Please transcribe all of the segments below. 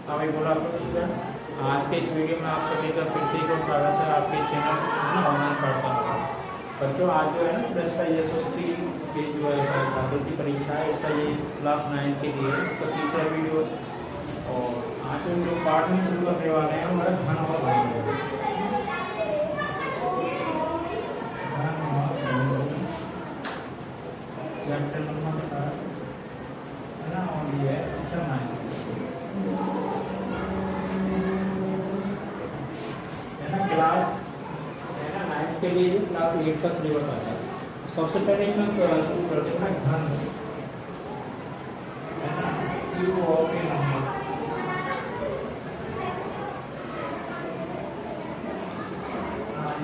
हाँ भाई बोला आपको स्टूडेंट। आज के इस वीडियो में आप सभी का फिर से एक और स्वागत है आपके चैनल ना ऑनलाइन पर्सन। बच्चों आज जो है ना स्टूडेंट्स का ये SST की जो है छात्रों की परीक्षा है, इसका ये क्लास 9 के लिए इसका तीसरा वीडियो। और आज हम जो पार्ट में शुरू करने वाले हैं हमारा घन और बहुपद। चैप्टर नंबर 7 है ना, और ये है चैप्टर 9 क्लास है ना 9 के लिए क्लास 8 का सिलेबस आता है। सबसे पहले इसमें शुरू करते हैं घन है ना, क्यू ऑफ ए नंबर।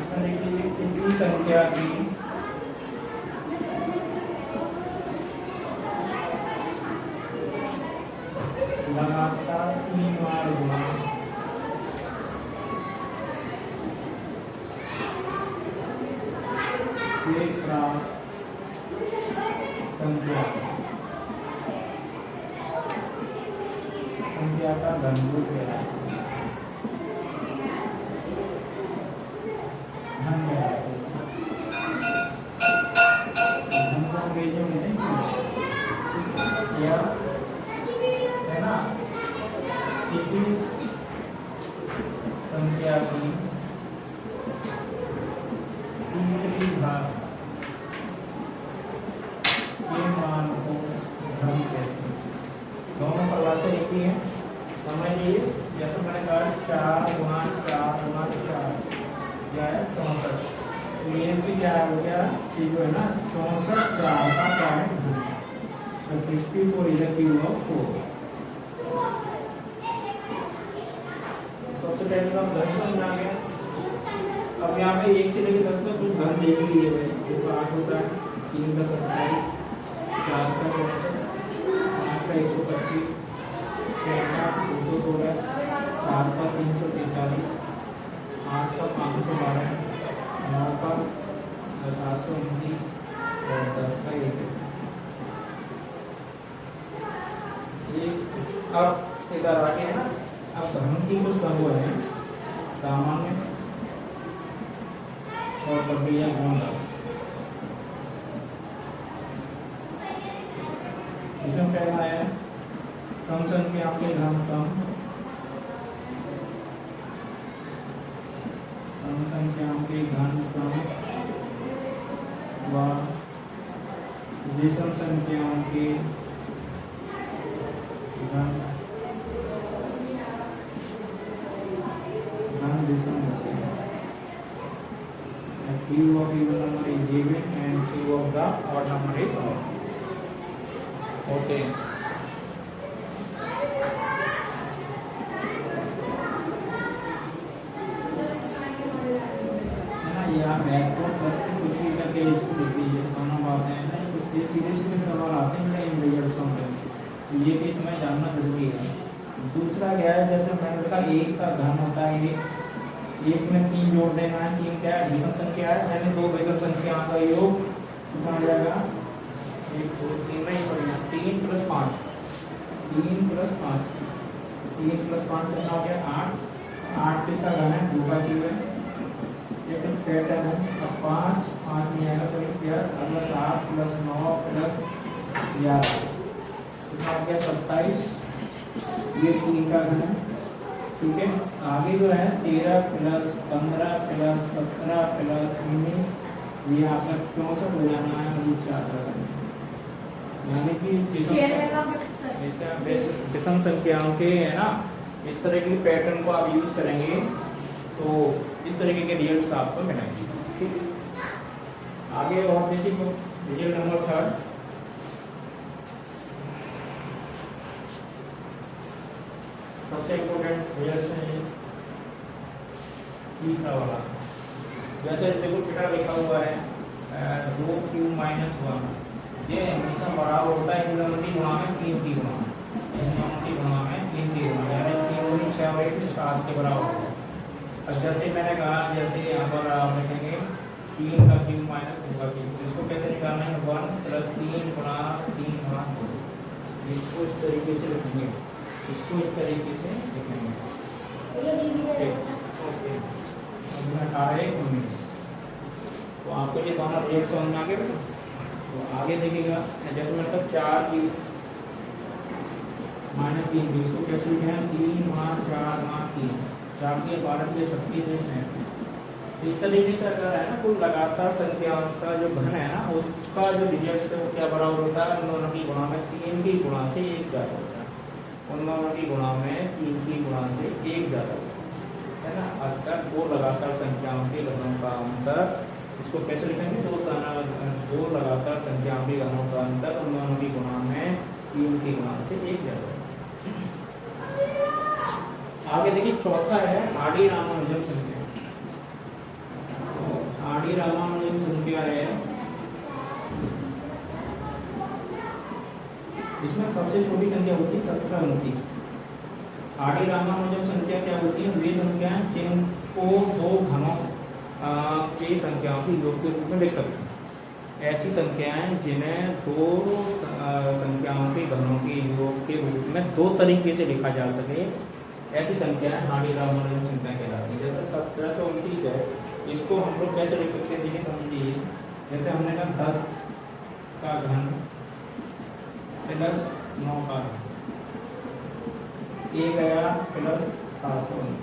इसमें देखिए किसी संख्या की लगातार 3 बार गुणा से प्राप्त संख्या का घनमूल कहलाता है। घन को अंग्रेजी में नहीं या है ना, किसी संख्या की तीसरी घात के मान को घन कहते हैं। दोनों परिभाषा एक ही है, समझिए। जैसे मैंने कहा 4 गुणा 4 गुणा 4 क्या है 64। तो ये भी क्या हो गया कि जो है ना 64 4 का क्या है घन। तो 64 इज द क्यूब ऑफ 4। सबसे पहले हम घन समझा गया। अब यहाँ पे 1 से लेकर 10 तक कुछ घन देख लिए हुए हैं। देखो 8 होता है, 3 का 27, 4 का 64, 5 का 125, 6 का 216, 7 का 343, 8 का 512, 9 का 729 और 10 का 1। अब इधर आगे है ना, अब घन की कुछ संभव है सामान्य और प्रक्रिया गुण। इसमें पहला है सम संख्या के घन सम संख्या के घन सम व विषम संख्याओं के घन विषम होते हैं। Q of even number is given and Q of the odd number is odd. Okay. यहाँ बैकवर्ड करके कुछ भी करके इसको लिख लीजिए। दोनों बातें हैं ना, कुछ सीधे सीधे सवाल आते हैं इन रिजल्ट्सों में, ये भी तुम्हें जानना जरूरी है। दूसरा क्या है, जैसे मैंने कहा 1 का घन होता है, एक में 3 जोड़ देना है। 3 क्या है विषम संख्या है, यानी 2 विषम संख्याओं का योग कितना आ जाएगा 1 2 3 में 3 + 5 3 + 5 3 + 5 कितना हो गया 8। 8 किसका घन है 2 का क्यूब है। लेकिन पैटर्न है अब 5 नहीं आएगा तो क्या अगला 7 + 9 + 11 कितना हो गया 27। ये 3 का घन है, ठीक है। आगे जो है 13 + 15 + 17 + 19 ये आपका 64 हो जाना है। और ये 4 का घन, यानी कि विषम संख्याओं के है ना, इस तरह के पैटर्न को आप यूज करेंगे तो इस तरीके के रिजल्ट्स आपको मिलेंगे, ठीक है। आगे और देखिए रिजल्ट नंबर 3 सबसे इम्पोर्टेंट रिजल्ट है तीसरा वाला। जैसे देखो बेटा लिखा हुआ है 2q - 1, ये हमेशा बराबर होता है इंद्रमती गुणा में 3 की गुणा में, इंद्रमती गुणा में 3 की गुणा, यानी 3 × 6 = 7 के बराबर होता है। अब जैसे मैंने कहा, जैसे यहाँ पर आप लिखेंगे 3 का क्यूब - 2 का क्यूब, इसको कैसे निकालना है 1 + 3 × 3 × 2, इसको इस तरीके से लिखेंगे। इसको इस तरीके से लिखेंगे। ओके, 18 19। तो आपको ये दोनों रिएक्ट समझ में आ गया बेटा। तो आगे देखिएगा, जैसे मतलब 4 की -3 की, इसको कैसे लिखे हैं, 3 × 4 × 3, 4 की 12 की 36 है। इस तरीके से अगर है ना कोई लगातार संख्या का जो घन है ना, उसका जो रिजल्ट है वो क्या बराबर होता है, उन दोनों की गुणा में 3 की गुणा से 1 ज़्यादा होता है। उन दोनों की गुणा में 3 की गुणा से 1 ज़्यादा होता है ना। अगर दो लगातार संख्याओं के घनों का अंतर, इसको कैसे लिखेंगे, दो लगातार संख्याओं के घनों का अंतर उन दोनों की गुणा में 3 की गुणा से 1 ज़्यादा होता है। आगे देखिए चौथा है आडी रामानुजन संख्या। आडी रामानुजन संख्या है, इसमें सबसे छोटी संख्या होती है 17 29। आडी रामानुजन संख्या क्या होती है, वे संख्याएं जिनको दो घनों की संख्याओं के योग के रूप में लिख सकते हैं। ऐसी संख्याएं जिन्हें दो संख्याओं के घनों के योग के रूप में दो तरीके से लिखा जा सके, ऐसी संख्याएं आडी रामानुजन संख्या कहलाती है। जैसे 1729 है, इसको हम लोग कैसे लिख सकते हैं, देखिए समझिए। जैसे हमने कहा 10 का घन प्लस 9 का घन, ये गया प्लस 719,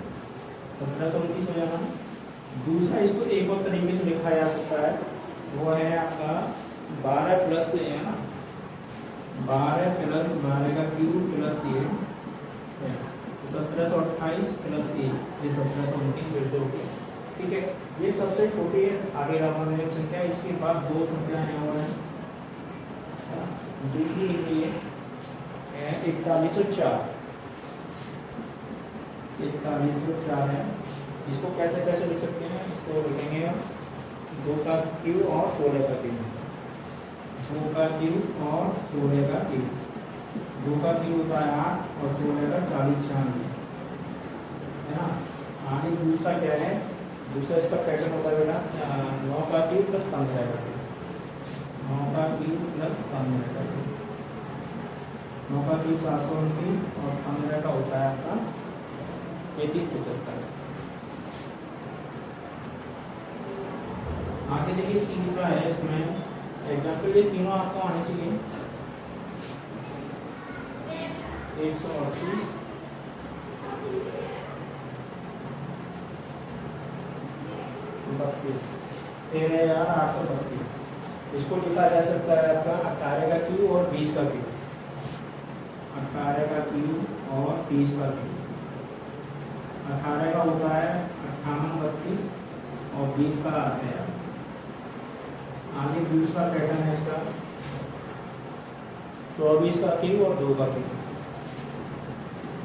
1729 हो जाना। दूसरा इसको एक और तरीके से लिखा जा सकता है, वो है आपका 12 प्लस है ना, 12 प्लस 12 का क्यूब प्लस ये 1728 प्लस 1, ये 1729 फिर से हो गया। ठीक है, ये सबसे छोटी है आडी रामानुजन संख्या। इसके बाद दो संख्याएं और हैं, दूसरी ये है 4104 है। इसको कैसे कैसे लिख सकते हैं, इसको लिखेंगे 2 का क्यूब और 16 का क्यूब, 2 का क्यूब और 16 का क्यूब। 2 का क्यूब होता है 8 और 16 का 40 है ना। आगे दूसरा क्या है, दूसरा इसका पैटर्न होता है बेटा 9 का क्यूब प्लस 15 का क्यूब, 9 का क्यूब प्लस 15 का क्यूब। 9 का क्यूब 729 और 15 का होता है आपका 3373। आगे देखिए तीसरा है, इसमें एग्जाम्पल ये तीनों आपको आने चाहिए। 138 32 13,832। इसको लिखा जा सकता है आपका 18 का क्यूब और 20 का क्यूब, 18 का क्यूब और 20 का क्यूब। 18 का होता है 5832 और 20 का आता है। आगे दूसरा पैटर्न है इसका 24 का क्यूब और 2 का क्यूब,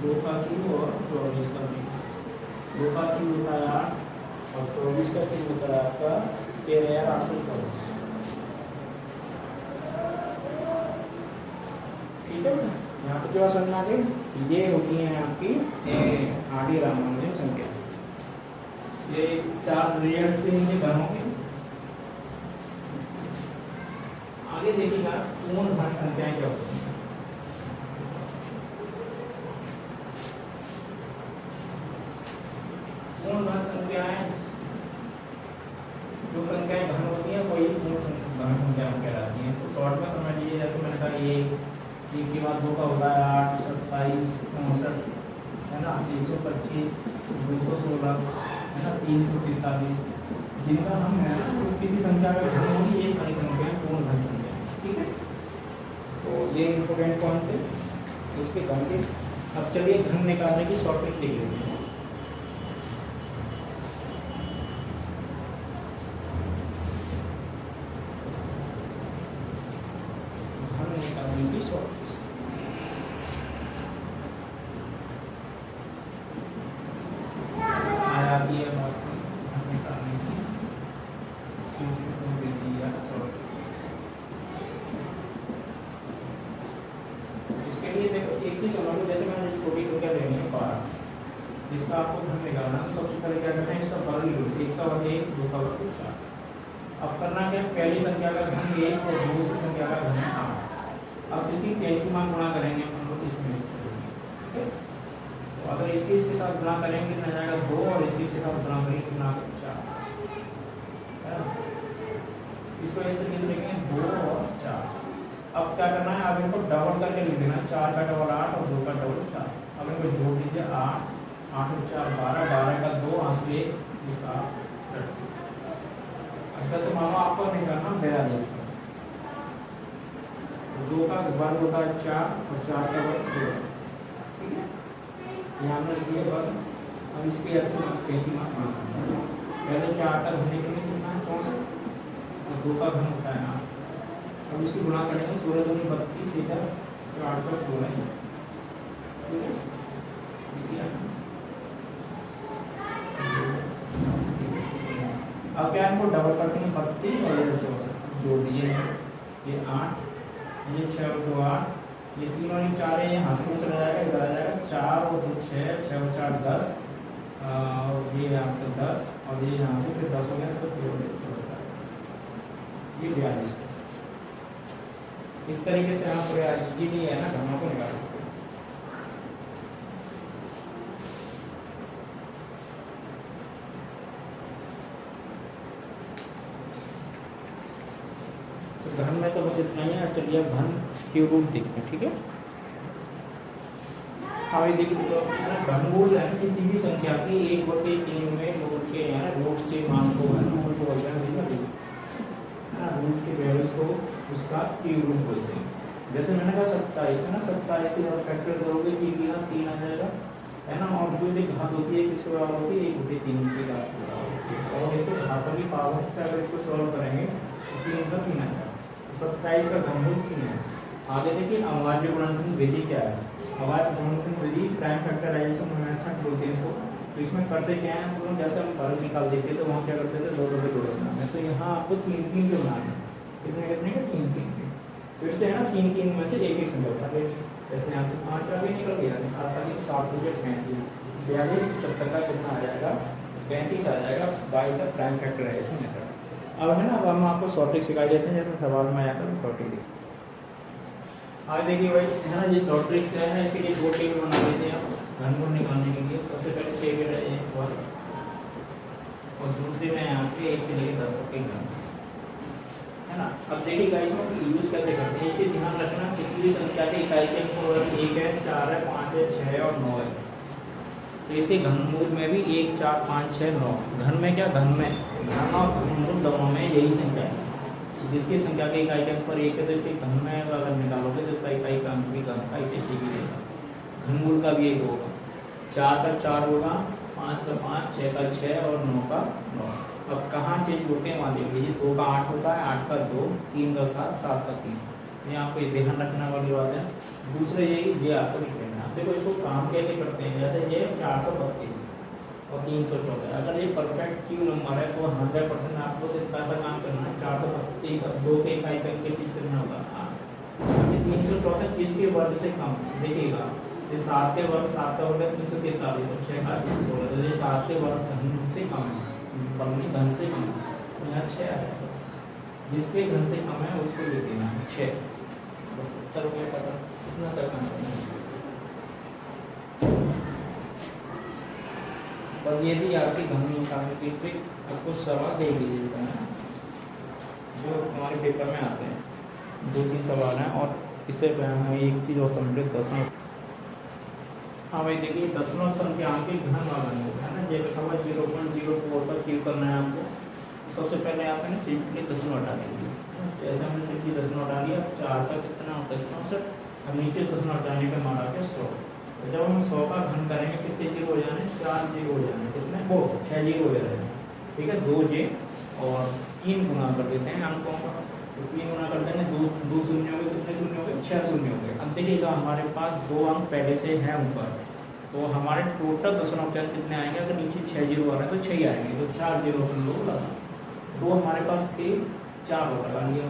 2 का क्यूब और 24 का क्यूब। 2 का क्यूब होता है 8 और 24 का क्यूब होता है आपका 13,824। ठीक है, यहाँ पे क्या समझना है, ये होती है आपकी आडी रामानुजन संख्या। ये 4 रिजल्ट से इनके बनोगे। आगे देखिएगा पूर्ण घन संख्याएं क्या होती हैं। पूर्ण घन संख्याएं, जो संख्याएं घन होती हैं वही पूर्ण घन संख्याएं कहलाती हैं। तो शॉर्ट में समझ लीजिए, जैसे मैंने कहा ये एक के बाद 2 का होता है 8, 27, 64 है ना, 125, 216 है ना, 343। जिनका हम है ना किसी संख्या का घन होगी, ये सारी संख्याएं पूर्ण घन संख्या। ठीक है, तो ये इंपोर्टेंट पॉइंट है इसके घन के। अब चलिए घन निकालने की शॉर्टकट लिख लेते हैं। घन निकालने की शॉर्टकट आया भी है बात, घन निकालने की एक ही समझ लो। जैसे मैंने छोटी संख्या लेनी है 12, जिसका आपको घन निकालना, तो सबसे पहले क्या करना है, इसका वर्ग लो। 1 का वर्ग 1, 2 का वर्ग 4। अब करना क्या, पहली संख्या का घन 1 और दूसरी संख्या का घन 8। अब इसकी कैंची मान गुणा करेंगे हम लोग इसमें। ठीक है, इसके साथ गुणा करेंगे कितना जाएगा 2 और इसके साथ गुणा करेंगे कितना 4 है ना। इसको इस तरीके से लिखेंगे 2 और 4। अब क्या करना है, अब इनको डबल करके लिख देना, 4 का डबल 8 और 2 का डबल 4। अब इनको जोड़ दीजिए 8 8 और 4 12 12 का 2 आंसू 1 7 अच्छा तो मानो आपको निकालना 42 का 2 का वर्ग होता है 4 और 4 का वर्ग 16 ठीक है। यहाँ पर ये वर्ग अब इसके ऐसे कैसी मान पहले 4 का घन के लिए कितना है 64 और 2 का घन होता है 8। अब इसकी गुणा करेंगे 16 दूनी 32 इधर 4 का 16 ठीक है। अब क्या इनको डबल करते हैं 32 और इधर 64 जोड़ दिए ये 8 ये 6 और 2 8 ये 3 और 4 है यहाँ से चला जाएगा इधर आ जाएगा 4 और 2 6 6 और 4 10 और ये यहाँ पे 10 और ये यहाँ से फिर 10 हो गया तो ये 42। इस तरीके से आप इजीली है ना घनों को निकाल सकते हैं। तो घन में तो बस इतना ही है। चलिए अब घन के रूप देखते हैं ठीक है। हाँ देखिए तो घनमूल है किसी भी संख्या की 1/3 में मूल के है ना रूट से मान को है ना मूल को बोलते हैं रूट के वैल्यूज को उसका क्यूब रूट बोलते हैं। जैसे मैंने कहा 27 है ना 27 की जब फैक्टर करोगे 3 आ जाएगा है ना। और जो एक घात होती है किसके बराबर होती है 1/3 की घात के बराबर होती है। और इसको घातों की पावर से अगर इसको सॉल्व करेंगे तो 3 का 3 आएगा। 27 का घनमूल 3 है। आगे देखिए अविभाज्य गुणनखंड विधि क्या है। अविभाज्य गुणनखंड विधि प्राइम फैक्टराइजेशन मेथड बोलते हैं इसको। तो इसमें करते क्या है हम लोग जैसे हम वर्ग निकाल देते तो वहाँ क्या करते थे 2 के जोड़ना है। तो यहाँ आपको 3 के बनाना है कितने कितने के 3 के फिर से है ना 3 में से एक संख्या उठा लेंगे। जैसे यहाँ से 5 आगे निकल गया 7 आगे 7 हो गया 35 42 75 का कितना आ जाएगा 35 आ जाएगा बाई का प्राइम फैक्टराइजेशन मेथड। अब है ना अब हम आपको शॉर्टिंग सिखाई देते हैं जैसे सवाल में आया था शॉर्टिंग देखिए। आगे देखिए भाई है ना ये शॉर्टिंग है ना इसके लिए 2 टेबल बना लेते हैं आप घनमूल निकालने के लिए। सबसे पहले टेबल है एक और दूसरे में यहाँ पे 1 से लेकर 10 तक के घन है ना। अब देखिएगा इसमें यूज कैसे करते हैं ये ध्यान रखना किसी भी संख्या के इकाई के 1 है 4 है 5 है 6 और 9 है। तो इसके घनमूल में भी 1 4 5 6 9 घन में क्या घन में घन और घनमूल दोनों में यही संख्या है। जिसकी संख्या के इकाई के अंक पर 1 है तो इसके घन में अगर निकालोगे तो इसका इकाई का अंक भी घन का एक ही रहेगा। घनमूल का भी 1 होगा 4 का 4 होगा 5 का 5 6 का 6 और 9 का 9। अब कहाँ चेंज होते हैं वहाँ देख लीजिए 2 का 8 होता है 8 का 2 3 का 7 7 का 3। ये आपको ध्यान रखने वाली बात है। दूसरे ये आपको लिख लेना है। देखो इसको काम कैसे करते हैं जैसे ये 432 और 314 अगर ये परफेक्ट क्यू नंबर है तो 100% आपको इतना सा काम करना है 425 अब 2 के इकाई तक के चीज करना होगा 8। 314 किसके वर्ग से कम देखिएगा ये 7 के वर्ग 7 का वर्ग 343 और 6 का 16 तो ये 7 के वर्ग से कम है बल्कि घन से कम है तो यहाँ 6 आ जाएगा। जिसके घन से कम है उसको लिख देना है 6 बस उत्तर हो गया पता कितना तक करना है। और ये भी आपकी घन निकालने की ट्रिक आपको सवाल दे दीजिएगा जो हमारे पेपर में आते हैं 2-3 सवाल हैं। और इससे हमें एक चीज़ और समझे दशमलव। हाँ भाई देखिए दशमलव संख्याओं के घन वाला होता है ना जैसे 0.04 पर क्यों करना है आपको। सबसे पहले आप है ना सिंपली दशमलव हटा लेंगे। जैसे हमने सिंपली दशमलव हटा लिया 4 का कितना होता है 64 अब नीचे दशमलव हटाने का मान आता है 100। तो जब हम 100 का घन करेंगे कितने जीरो हो जाने 4 जीरो हो जाने कितने वो 6 जीरो हो जाएगा ठीक है 2 जे और 3 गुना कर देते हैं अंकों का तो 3 गुना कर देंगे 2 शून्य हो गए कितने शून्य हो गए 6 शून्य हो गए। अब देखिएगा हमारे पास 2 अंक पहले से हैं ऊपर तो हमारे टोटल दशमलव अंक कितने आएंगे अगर नीचे 6 जीरो आ रहा है तो 6 ही आएंगे तो 4 जीरो अपन लोग लगा 2 हमारे पास थे 4 और लगा लिया।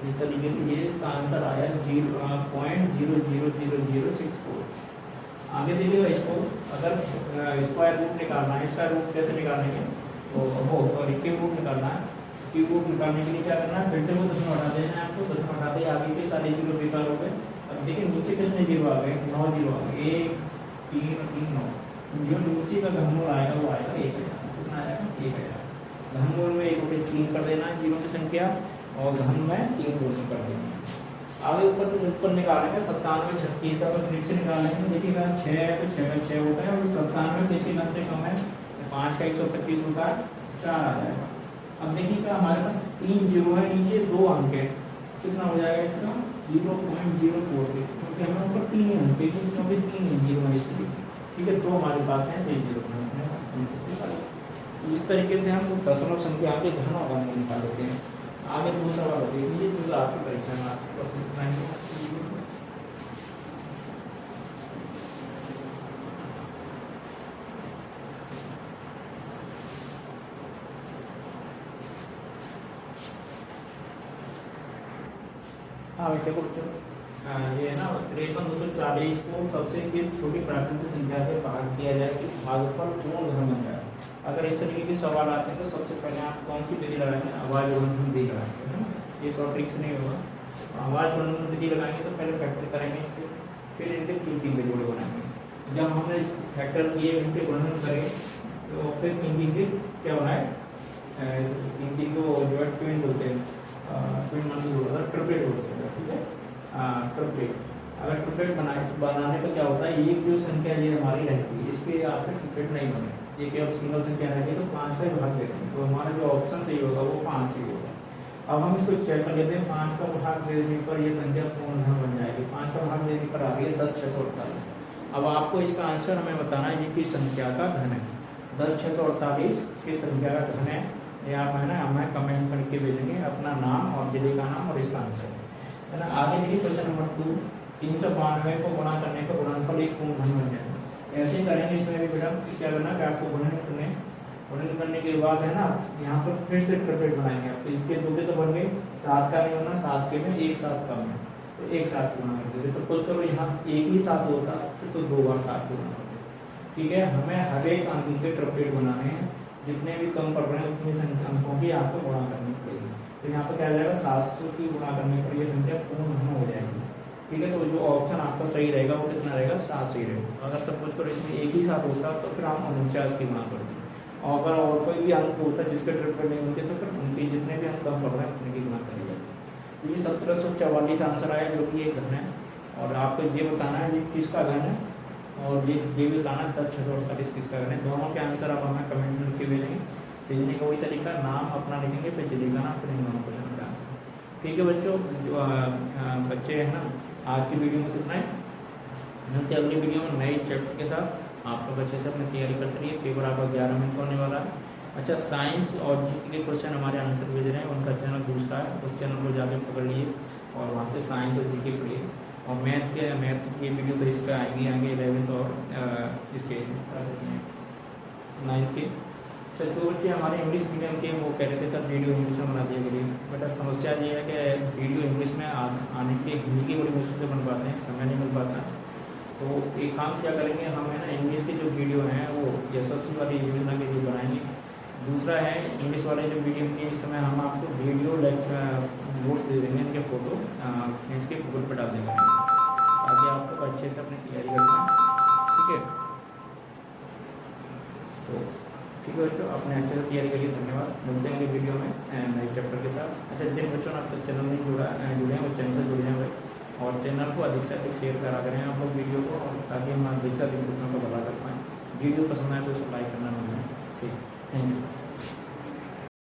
इस तरीके से ये इसका आंसर आया 0.000064। आगे देखिएगा इसको अगर स्क्वायर रूट निकालना है स्क्वायर रूट कैसे निकालेंगे तो वो सॉरी क्यूब रूट निकालना है। क्यूब रूट निकालने के लिए क्या करना है फिर से वो दशमलव हटा देना है आपको दशमलव हटाते ही आगे के सारे जीरो बेकार हो गए। अब देखिए नीचे कितने जीरो आ गए 9 जीरो आ गए 1 3 3 9 जो नीचे का घनमूल आएगा वो आएगा 1000। कितना आएगा? 1000। घनमूल में 1/3 कर देना है जीरो की संख्या, और घन में 3 गुना कर देना है। आगे ऊपर निकालेंगे 97 36 का, तो फिर से निकालेंगे। देखिएगा 6 है तो 6 का 6 होता है, और 97 किसके घन से कम है? 5 का 125 होता है, 4 आ जाएगा। अब देखिएगा हमारे पास 3 जीरो है, नीचे 2 अंक है, कितना हो जाएगा इसका? 0.046, क्योंकि हमें ऊपर 3 ही अंक है, क्योंकि 3 जीरो है इसलिए। ठीक है, 2 हमारे पास है, 3 जीरो। इस तरीके से हम दशमलव संख्या के घन और घनमूल निकाल लेते हैं। आगे दूसरा वाला देख लीजिए, जो आपकी परीक्षा में आपके पास इतना ही है। हाँ बेटे को ये है ना 53,240 को सबसे छोटी प्राकृतिक संख्या से भाग दिया जाए कि भागफल पूर्ण घन बन जाए। अगर इस तरीके के सवाल आते हैं तो सबसे पहले आप कौन सी विधि लगाएंगे? आवाज गुणन विधि लगाएंगे, है ना। ये शॉर्ट ट्रिक से नहीं होगा। आवाज गुणन विधि लगाएंगे तो पहले फैक्टर करेंगे, फिर इनके 3 के जोड़े बनाएंगे। जब हमने फैक्टर किए, इनके गुणन करें, तो फिर 3 के क्या बनाए? 3 को जो है ट्विन बोलते हैं, ट्विन मतलब ट्रिपलेट बोलते हैं, ठीक है। ट्रिपलेट, अगर ट्रिपलेट बनाने पर क्या होता है? एक जो संख्या ये हमारी रहती है, इसके आपके ट्रिपलेट नहीं बने, ये केवल सिंगल संख्या रहेगी, तो 5 का भाग देते हैं, तो हमारा जो ऑप्शन सही होगा वो 5 ही होगा। अब हम इसको चेक कर लेते हैं। 5 का भाग देने पर ये संख्या पूर्ण घन बन जाएगी। 5 का भाग देने पर आ गई 10,648। अब आपको इसका आंसर हमें बताना है, ये किस संख्या का घन है। 10,648 किस संख्या का घन है, ये आप है ना हमें कमेंट करके भेजेंगे अपना नाम और जिले का नाम और इसका आंसर, है ना। आगे देखिए क्वेश्चन नंबर 2, 392 को गुणा करने पर गुणनफल एक पूर्ण घन बन जाएगा। ऐसे करेंगे इसमें भी बेटा, क्या करना है कि आपको गुणन करने के बाद है ना, यहाँ पर फिर से ट्रिपलेट बनाएंगे आप। इसके 2 के तो बन गए, 7 का नहीं होना, 7 के में 1 7 कम है, तो 1 7 गुणा कर देते। सपोज करो यहाँ 1 ही 7 होता फिर तो 2 बार 7 गुणा करते। ठीक है, हमें हर एक अंक के ट्रिपलेट बनाने हैं, जितने भी कम पड़ रहे हैं उतनी संख्या अंकों की आपको गुणा करनी पड़ेगी। तो यहाँ पर क्या आ जाएगा? 700 की गुणा करने पर यह संख्या पूर्ण घन हो जाएगी। ठीक है, तो जो ऑप्शन आपका सही रहेगा वो कितना रहेगा? 7 सही रहेगा। अगर सपोज करो इसमें 1 ही 7 होता तो फिर हम 49 की गुणा करते। और अगर और कोई भी अंक होता है जिसके ट्रिपलेट नहीं होते, तो फिर उनके जितने भी अंक कम पड़ रहे हैं उतने की गुणा करी जाती है। तो ये 1744 आंसर आया, जो कि एक घन है। और आपको ये बताना है ये किसका घन है, और ये भी बताना है 10,648 किसका घन है। दोनों के आंसर आप हमें कमेंट में लिख भेजेंगे। भेजने का वही तरीका, नाम अपना लिखेंगे, फिर जिले का नाम, फिर इन दोनों क्वेश्चन का आंसर। ठीक है बच्चों, जो बच्चे हैं ना, आज की वीडियो में इतना ही। मिलते हैं अगली वीडियो में नए चैप्टर के साथ। आप लोग अच्छे से अपनी तैयारी करते रहिए, पेपर आपका 11 मिनट होने वाला है। अच्छा, साइंस और जीके के क्वेश्चन हमारे आंसर भेज रहे हैं, उनका चैनल दूसरा है, उस चैनल को जाकर पकड़ लिए और वहाँ से साइंस और जीके पढ़िए। और मैथ की वीडियो तो इस पर आएंगे 11th और इसके 9th के। अच्छा, जो बच्चे हमारे इंग्लिश मीडियम के वो कह रहे थे सर वीडियो इंग्लिश में बना दिया करिए। बेटा समस्या ये है कि वीडियो इंग्लिश में आने के हिंदी की बड़ी मुश्किल से बन पाते हैं, समय नहीं मिल पाता। तो एक काम क्या करेंगे, हम है ना इंग्लिश के जो वीडियो हैं वो यशस्वी वाली योजना के लिए बनाएंगे। दूसरा है इंग्लिश वाले जो वीडियो के इस समय हम आपको वीडियो नोट्स दे देंगे, इनके फोटो खींच के गूगल पर डाल देंगे ताकि आप लोग अच्छे से अपनी तैयारी कर पाएँ। ठीक है, तो ठीक है बच्चों, अपने अच्छे से तैयारी करिए। धन्यवाद, मिलते हैं वीडियो में नए चैप्टर के साथ। अच्छा, जिन बच्चों ने अब तक चैनल नहीं जुड़े हैं वो चैनल से जुड़ जाएंगे और चैनल को अधिक से अधिक शेयर करा करें आप लोग वीडियो को, और ताकि हम अधिक से अधिक बच्चों को भला कर पाएँ। वीडियो पसंद आए तो उसको लाइक करना